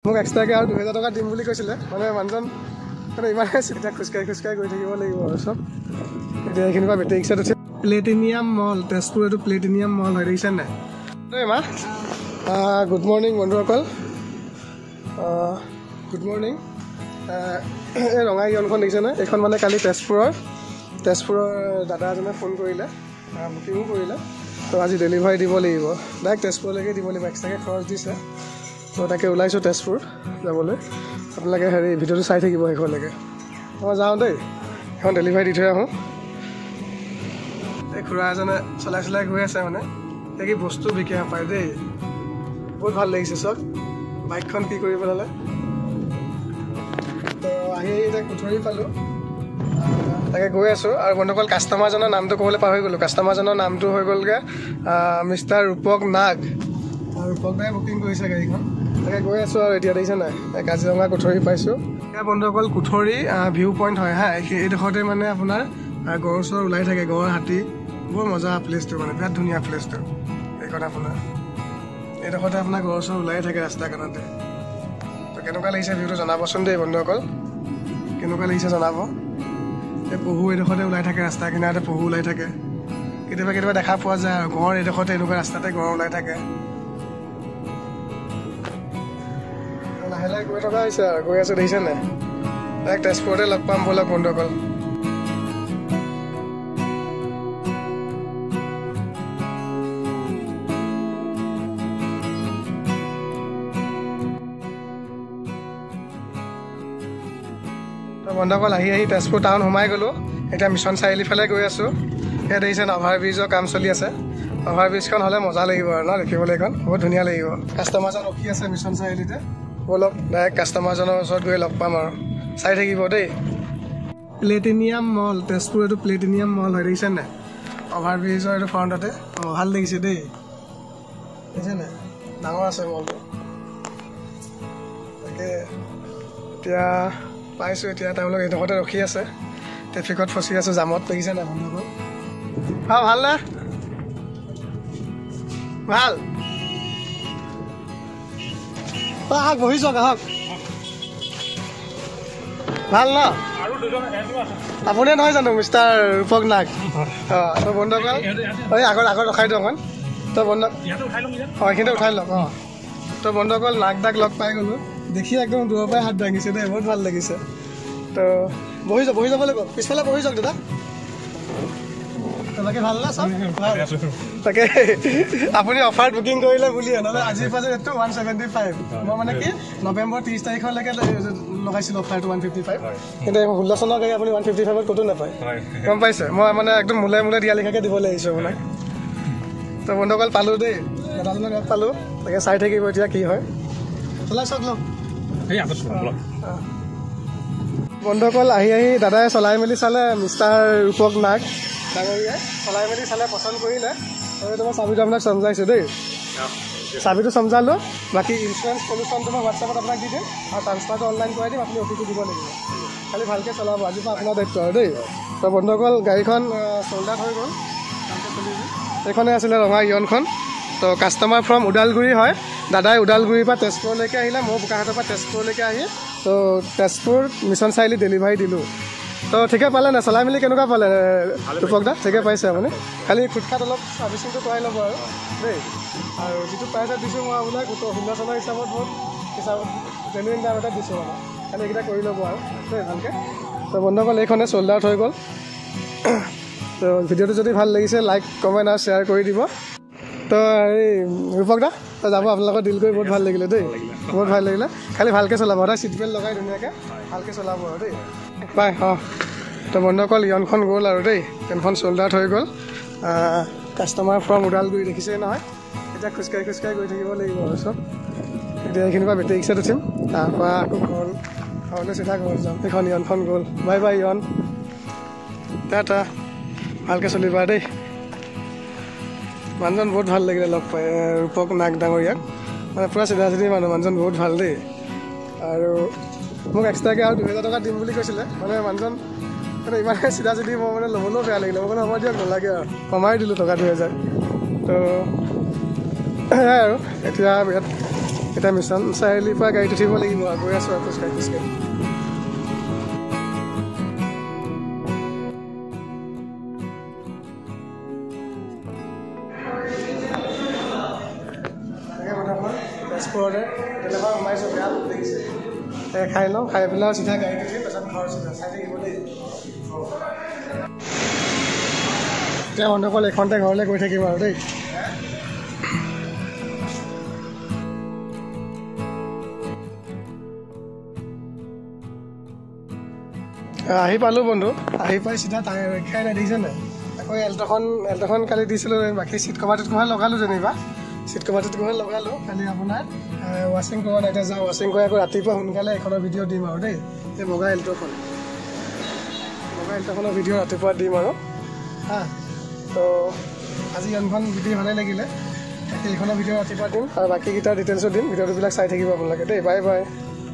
মোক এক্সট্ৰাকৈ আৰু 2000 টকা দিম বুলি কৈছিলে মানে মানুহজন মানে ইমানে চিধা খোজকাঢ়ি গৈ থাকিব লাগিব আৰু চব এতিয়া এইখিনিৰ পৰা বেটেৰী ৰিক্সাত উঠি প্লেটিনিয়াম মল তেজপুৰ এইটো প্লেটিনিয়াম মল হৈ দেখিছে নাই মা গুড মৰ্ণিং বন্ধুসকল গুড মৰ্ণিং এই ৰঙা ইয়নখন দেখিছেনে এইখন মানে কালি তেজপুৰৰ দাদা এজনে ফোন কৰিলে বুকিঙো কৰিলে তো আজি ডেলিভাৰী দিব লাগিব ডাইৰেক্ট তেজপুৰলৈকে দিব লাগিব এক্সট্ৰাকৈ খৰচ দিছে তো তাকে ওলাইছোঁ তেজপুৰ যাবলৈ আপোনালোকে হেৰি ভিডিঅ'টো চাই থাকিব সেইখনলৈকে মই যাওঁ দেই সেইখন ডেলিভাৰী দি থৈ আহোঁ এই খুৰা এজনে চলাই গৈ আছে মানে এই কি বস্তু বিকি নাপায় দেই বহুত ভাল লাগিছে চব বাইকখন কি কৰি পেলালে তো আহি এতিয়া কুঠৰি পালোঁ তাকে গৈ আছোঁ আৰু বন্ধুসকল কাষ্টমাৰজনৰ নামটো ক'বলৈ পাহৰি গ'লোঁ কাষ্টমাৰজনৰ নামটো হৈ গ'লগৈ মিষ্টাৰ ৰূপক নাগ আৰু ৰূপক দাই বুকিং কৰিছে গাড়ীখন তাকে গৈ আছোঁ আৰু এতিয়া দেখিছে নাই কাজিৰঙা কুঠৰি পাইছোঁ এতিয়া বন্ধুসকল কুঠৰি ভিউ পইণ্ট হয় হা এইডোখৰতে মানে আপোনাৰ গড় চৰ ওলাই থাকে গড় হাতী বৰ মজা প্লেচটো মানে বিৰাট ধুনীয়া প্লেচটো এইখন আপোনাৰ এইডোখৰতে আপোনাৰ গড় চৰ ওলাই থাকে ৰাস্তা কাণতে তো কেনেকুৱা লাগিছে ভিউটো জনাবচোন দেই বন্ধুসকল কেনেকুৱা লাগিছে জনাব এই পহু এইডোখৰতে ওলাই থাকে ৰাস্তা কিনাৰতে পহু ওলাই থাকে কেতিয়াবা দেখা পোৱা যায় আৰু গড় এইডোখৰতে এনেকুৱা ৰাস্তাতে গড় ওলাই থাকে লাহে লাহে গৈ থকা হৈছে আৰু গৈ আছোঁ দেখিছে নাই ডাইৰেক্ট তেজপুৰতে লগ পাম ব'লক বন্ধুসকল বন্ধুসকল আহি তেজপুৰ টাউন সোমাই গ'লোঁ এতিয়া মিছন চাৰিআলি ফালে গৈ আছোঁ ইয়াত দেখিছে অভাৰ ব্ৰিজৰ কাম চলি আছে অভাৰ ব্ৰিজখন হ'লে মজা লাগিব আৰু ন দেখিবলৈ এইখন বহুত ধুনীয়া লাগিব কাষ্টমাৰজন ৰখি আছে মিছন চাৰিআলিতে ব'লক ডাইৰেক্ট কাষ্টমাৰজনৰ ওচৰত গৈ লগ পাম আৰু চাই থাকিব দেই প্লেটিনিয়াম মল তেজপুৰ এইটো প্লেটিনিয়াম মল হৈ দেখিছে নাই অভাৰ ব্ৰিজৰ এইটো ফ্ৰণ্টতে ভাল লাগিছে দেই দেখিছে নাই ডাঙৰ আছে মলটো তাকে এতিয়া পাইছোঁ এতিয়া তেওঁলোক এইডোখৰতে ৰখি আছে ট্ৰেফিকত ফচি আছোঁ জামত দেখিছে নাই বন্ধুসকল ভালনে ভাল আহক বহি যাওক আহক ভাল ন আপুনিয়ে নহয় জানো মিষ্টাৰ ৰূপক নাগ তো বন্ধুসকল এই আগত ৰখাই দিয়ক অকণ তো বন্ধু এইখিনিতে উঠাই লওক তো বন্ধুসকল নাগ দাক লগ পাই গ'লোঁ দেখি একদম দূৰৰ পৰাই হাত দাঙিছে দেই বহুত ভাল লাগিছে তো বহি যাব লাগিব পিছফালে বহি যাওক দাদা তাকে ভাল না চব তাকে আপুনি অফাৰত বুকিং কৰিলে বুলিয়ে নহ'লে আজিৰ পাছত এইটো 175 মই মানে কি নৱেম্বৰ 30 তাৰিখলৈকে লগাইছিলোঁ অফাৰটো 155 কিন্তু 16 চনৰ গাড়ী আপুনি 155ত ক'তো নাপায় গম পাইছে মই মানে একদম মূলে দিয়া লিখাকৈ দিব লাগিছোঁ আপোনাক তো বন্ধুসকল পালোঁ দেই দাদাজনক লগ পালোঁ তাকে চাই থাকিব এতিয়া কি হয় চলাই চাওক লওক বন্ধুসকল আহি দাদাই চলাই মেলি চালে মিষ্টাৰ ৰূপক নাগ ডাঙৰীয়াই চলাই মেলি চালে পচন্দ কৰিলে আৰু তোমাৰ চাবিটো আপোনাক চমজাইছোঁ দেই চাবিটো চমজালোঁ বাকী ইঞ্চুৰেঞ্চ পলিউশ্যনটো মই হোৱাটছএপত আপোনাক দি দিম আৰু ট্ৰান্সফাৰটো অনলাইন কৰাই দিম আপুনি অ'টিপি দিব লাগিব খালি ভালকৈ চলাব আজিৰ পৰা আপোনাৰ দায়িত্ব আৰু দেই তো বন্ধুসকল গাড়ীখন চ'ল্ড আউট হৈ গ'ল এইখনে আছিলে ৰঙা ইয়নখন তো কাষ্টমাৰ ফ্ৰম ওদালগুৰি হয় দাদাই ওদালগুৰিৰ পৰা তেজপুৰলৈকে আহিলে মই বোকাখাটৰ পৰা তেজপুৰলৈকে আহি তো তেজপুৰ মিছন চাৰিআলি ডেলিভাৰী দিলোঁ তো ঠিকে পালে নে চলাই মেলি কেনেকুৱা পালে ৰূপক দা ঠিকে পাইছে আপুনি খালি ফুটফাট অলপ ছাৰ্ভিচিংটো কৰাই ল'ব আৰু দেই আৰু যিটো প্ৰাইচত দিছোঁ মই আপোনাক 16 চনৰ হিচাপত বহুত জেনুইন দাম এটা দিছোঁ মানে খালি এইকেইটা কৰি ল'ব আৰু দেই ভালকৈ তো বন্ধুসকল এইখনে চ'ল্ড আউট হৈ গ'ল তো ভিডিঅ'টো যদি ভাল লাগিছে লাইক কমেণ্ট আৰু শ্বেয়াৰ কৰি দিব তো এই ৰূপক দা যাব আপোনালোকৰ ডিল কৰি বহুত ভাল লাগিলে দেই বহুত ভাল লাগিলে খালি ভালকৈ চলাব সদায় ছিট বেল্ট লগাই ধুনীয়াকৈ ভালকৈ চলাব আৰু দেই পাই তো বন্ধুসকল ইয়নখন গ'ল আৰু দেই ট্ৰেইনখন চ'ল্ড আউট হৈ গ'ল কাষ্টমাৰ ফ্ৰম ওদালগুৰি দেখিছেই নহয় এতিয়া খোজকাঢ়ি গৈ থাকিব লাগিব আৰু চব এতিয়া এইখিনিৰ পৰা বেটেৰী ৰিক্সাত উঠিম তাৰপৰা আকৌ ঘৰলৈ চিধা ঘৰ যাম সেইখন ইয়নখন গ'ল বাই ইয়ন টাটা ভালকৈ চলিবা দেই মানুহজন বহুত ভাল লাগিলে লগ পাই ৰূপক নাগ ডাঙৰীয়াক মানে পূৰা চিধা মানুহজন বহুত ভাল দেই আৰু মোক এক্সট্ৰাকৈ আৰু 2000 টকা দিম বুলি কৈছিলে মানে মানুহজন মানে ইমানে চিধা মই মানে ল'বলৈও বেয়া লাগিলে মই মানে সময় দিয়ক নালাগে আৰু কমাই দিলোঁ টকা 2000 তো সেয়াই আৰু এতিয়া ইয়াত এতিয়া মিছন চাৰিআলিৰ পৰা গাড়ীত উঠিব লাগিব গৈ আছোঁ আৰু খোজকাঢ়ি তেজপুৰতে তেনেকুৱা সোমাইছোঁ বেয়া দেখিছে খাই লওঁ খাই পেলাই চিধা গাড়ীত উঠি পাছত ঘৰ চিধা চাই থাকিব দেই এতিয়া বন্ধুসকল এইখনতে ঘৰলৈ গৈ থাকিম আৰু দেই আহি পালোঁ বন্ধু আহি পাই চিধা ৰক্ষাই নাই দেখিছে নাই আকৌ এল্টখন কালি দিছিলোঁ বাকী চিট কভাৰ লগালোঁ যেনিবা চিট কভাৰ লগালোঁ খালি আপোনাৰ ৱাশ্বিং কৰা নাই এতিয়া যাওঁ ৱাশ্বিং কৰি আকৌ ৰাতিপুৱা সোনকালে এইখনৰ ভিডিঅ' দিম আৰু দেই এই বগা এল্টখনৰ ভিডিঅ' ৰাতিপুৱা দিম আৰু তো আজি ইমানখন ভিডিঅ' ভালেই লাগিলে এইখনৰ ভিডিঅ' ৰাতিপুৱা দিম আৰু বাকীকেইটাৰ ডিটেইলছো দিম ভিডিঅ'বিলাক চাই থাকিব আপোনালোকে দেই বাই বাই